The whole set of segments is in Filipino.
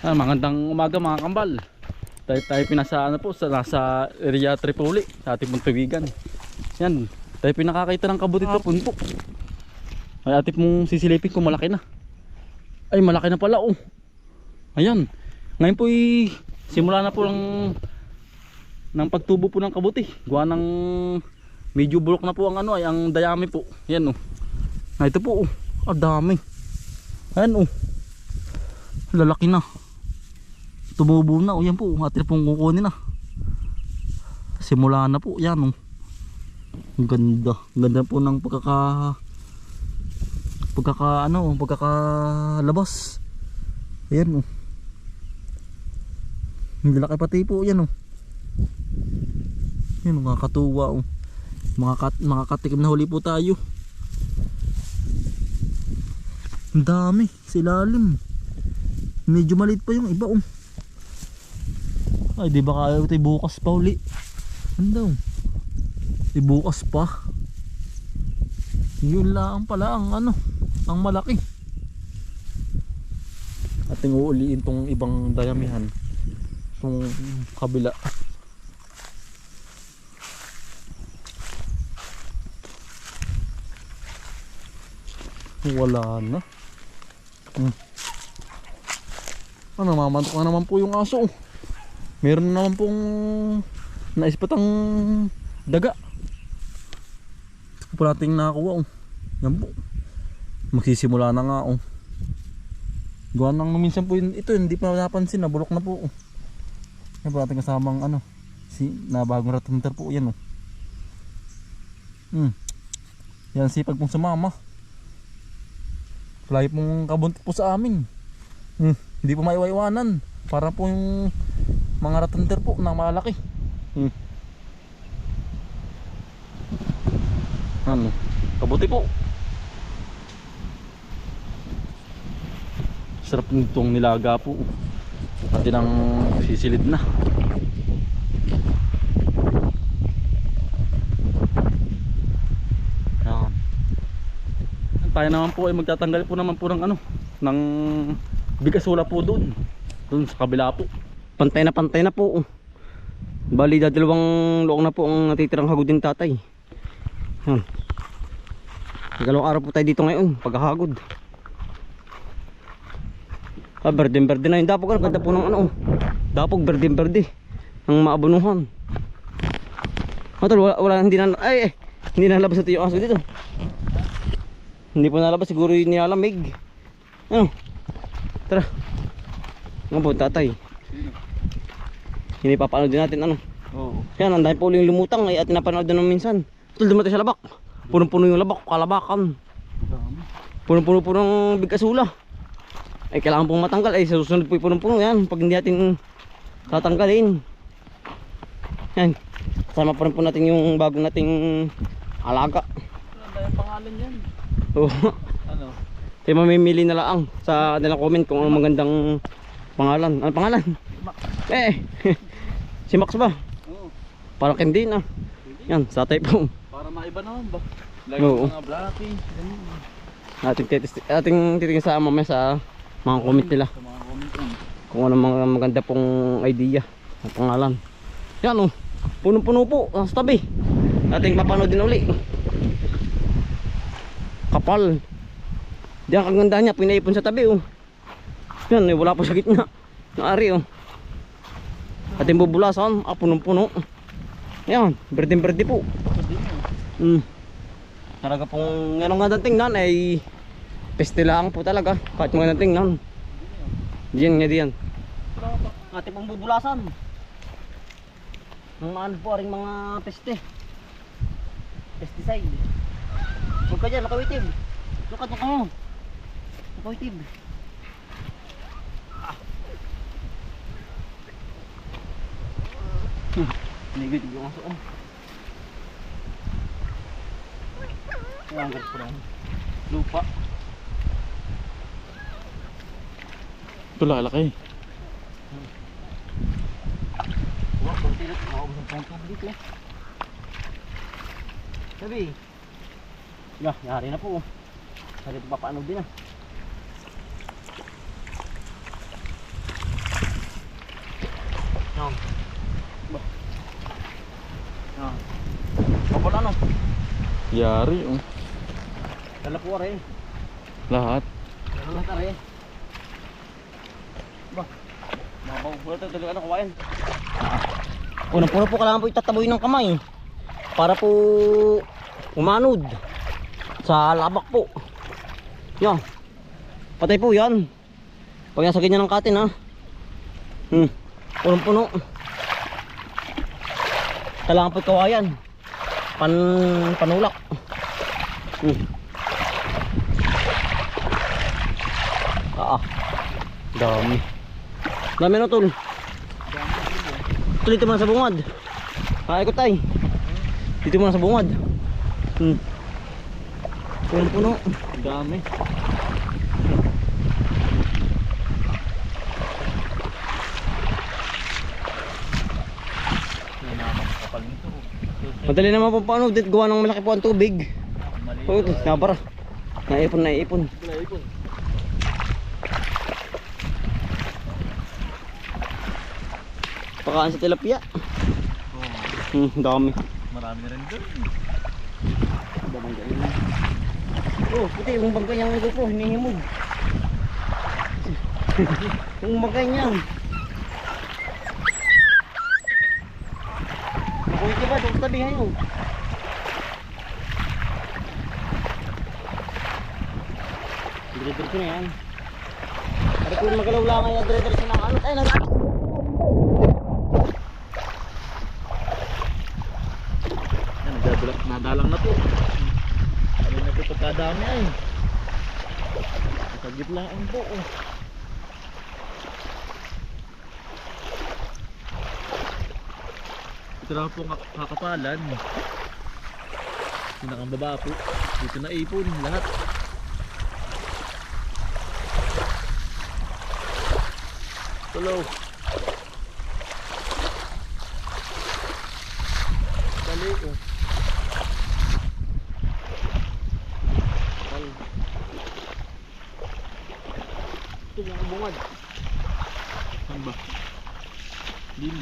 Magandang umaga mga kambal. Tayo pinasa ano po sa nasa area Tripoli sa ating puntuwigan. Yan, tayo pinakakita ng kabut ito, punpok. Ay ating mong sisilipin kung malaki na. Ay malaki na pala oh. Ayan. Ngayon po simula na po ng pagtubo po ng kabuti. Gawa ng medyo bulok na po ang ano ay ang dayami po. Yan oh. Na ito po oh. Ah, dami. Ayan oh. Lalaki na. Tumubo na o yan po, atin pong kukunin na. Simula na po yan oh. Ang ganda, ganda po ng pagkakalabas. Ayan oh. Hindi laki pati po yan oh. Yan mga katuwa oh. Mga katikim na huli po tayo. Ang dami, silalim. Medyo maliit pa yung iba oh. Ay di ba kaya ito bukas pa uli. Ano daw? Bukas pa. Yun lang pala ang ano, ang malaki. Ating uuliin tong ibang dayamihan. Tong kabila. Wala na. Namamantok na naman po yung aso. Meron na naman pong naispatang daga. Ito po nating nakakuha oh. Yan po. Magsisimula na nga oh. Gawa nang minsan po yun, ito hindi pa napansin na bulok na po oh. Yan po nating kasamang ano, na bagong ratunter po yan oh. Yan sipag pong sumama. Fly pong kabuntot po sa amin. Hindi po maiwanan. Para po yung mga ratunter po na malaki. Ano? Kabuti po. Sarap nitong nilaga po. Pati nang sisilid na. Yan. Tayo naman po ay magtatanggal po naman po ng ano, ng bigasula po doon sa kabila po. Pantay na po. Bali dalawang loong na po ang natitirang hagod din tatay. Yan. Dalawang araw po tayo dito ngayon paghahagod. Berde na yun. Dapog ganda po ng ano. Dapog berde ng maabunuhan. Hindi na nalabas ito yung aso dito. Hindi po nalabas, siguro yung nilalamig. Ano? Tara. Nga po tatay. Hindi papaano din natin ano. Oo. Yan, ang dahil po yung lumutang ay atin napanood na minsan. Ito dumatay sa labak. Punong-puno yung labak, kalabakan. Punong-puno po ng bigkasula. Ay kailangan pong matanggal. Ay susunod po yung punong-puno yan. Pag hindi natin tatanggalin. Yan. Sama pa rin po natin yung bagong nating alaga. Ano yung pangalan yan? Oo. Ano? Kaya mamimili na lang sa nilang comment kung anong magandang pangalan. Ano pangalan? Si Max ba? Oo. Parang hindi na. Yan, satay po. Para maiba naman ba? Lagi Oo. mga blackie. Ating titingin sa mamaya sa mga comment nila. Sa mga comment lang. Kung anong mga maganda pong idea ng pangalan. Yan oh. Punong-puno po sa tabi. Ating papanood din uli. Kapal. Diyan kaganda niya, pinaipon sa tabi oh. Yan, wala po sa gitna. Naari oh. Ating bubulasan, punong-puno. Yan, berde po. Talaga pong ano nga tingnan ay peste lang po talaga. Kahit mga tingnan. Diyan nga diyan. Ating pong bubulasan. Ang ano po ring mga peste. Pesticide. Huwag ka dyan, makawitib. Lukat mo ka mo. Makawitib. Nigit yung aso. Langgat po lang. Lupa. Ito lalaki. Huwag kong tilat. Makaubos ang pang tubig eh. Sabi. Yari na po. Sabi ito papaano din ah. Yari, oh. Dala po rin. Lahat. Dala lahat rin. Ba, mabaw. Wala tayo talaga ano kuwain. Unang-una po kailangan po itataboy ng kamay. Para po umanod sa labak po. Yan. Patay po yan. Pag nasa ganyan ng katin ha. Punong-puno. Kailangan po kawayan. Panulak. Dami. Dami na tol. Tol, dito muna sa bungad. Ikot tayo. Dito muna sa bungad. Punong-puno. Dami. Madali naman po paano dito gawa ng malaki po ang tubig. Oh, ito, nabara. Naipon. Pakaan sa tilapia. Dami. Marami na rin doon. Damang galing. Oh, puti yung bangkay niyang GoPro, hinihimog. Yung bangkay niyan. Nakuha ka ba? Doon tabihan yun. Dire-diretso na yan. Para kung magalaw lang ay dire-diretso na ano. Ay, nag-ano. Nadalang na po. Ano na po pagkadami ay. Sa gitlaan po. Ito lang po kakapalan. Pinakambaba po. Dito na ipon lahat. Hello. Dali oh. Ito yung bungad. Saan ba? Dini.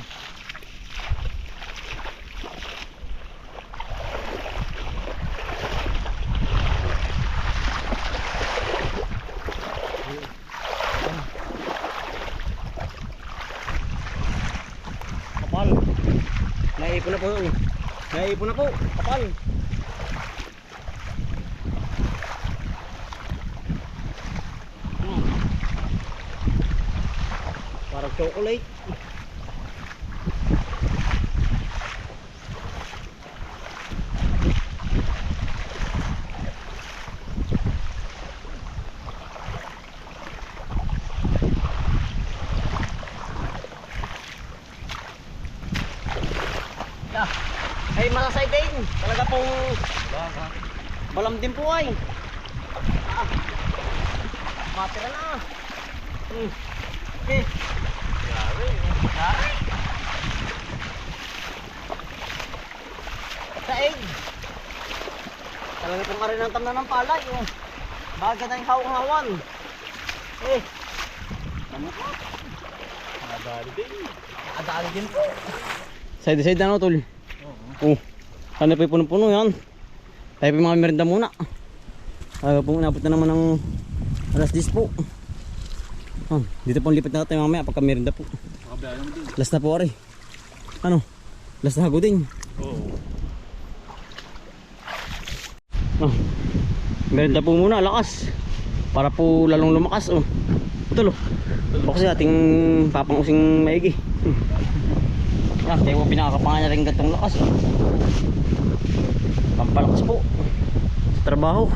Kapal. Naiipon na po. Naiipon na po. Kapal. Parang chocolate. Ay, marasay din. Talaga pong balam din po ay. Matira na. Okay. Yari. Saig. Talaga pong arin ang tamna ng palay. Baga na yung hawang-hawan. Ano po? Nadali din po. Side-side na no, tol. Sana pa yung puno-puno yan. Tayo pa yung mga merinda muna. Po, nabot na naman ng alas 10 po. Dito pong lipat natin mamaya pagka merinda po. Last na po ari. Ano? Last na hago din. Merinda po muna, lakas. Para po lalong lumakas. Tulo. Kasi ating papangusing maigi. Kaya po pinakakapangan na rin gantong lakas. Pampalakas po sa trabaho.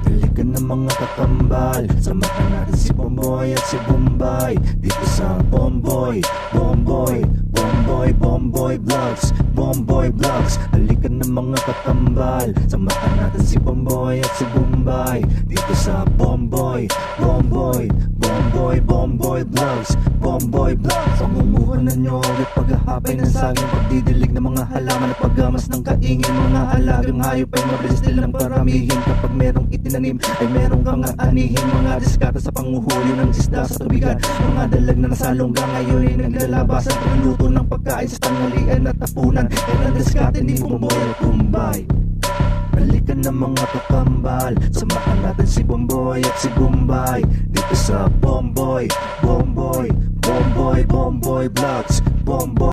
Dalikan ng mga kakambal, samahan natin si Bomboy at si Bombay. Dito sa Bomboy Vlogs. Bomboy Vlogs. Dalikan ng mga kakambal, samahan natin si Bomboy at si Bombay. Dito sa Bomboy Vlogs. Bomboy Vlogs. Pangunguhan Daanan nyo ulit paghahapay ng saging, pagdidilig ng mga halaman at paggamas ng kaingin. Mga alagang hayop ay mabilis nilang paramihin. Kapag merong itinanim ay merong kang aanihin. Mga diskata sa panguhuli ng isda sa tubigan. Mga dalag na nasalongga ngayon ay naglalabasan. Pagluto ng pagkain sa tanghalian at tapunan. Yan ang diskate ni Bomboy at Bombay. Balikan ng mga kakambal, samahan natin si Bomboy at si Bombay dito sa Bomboy Vlogs. Bomboy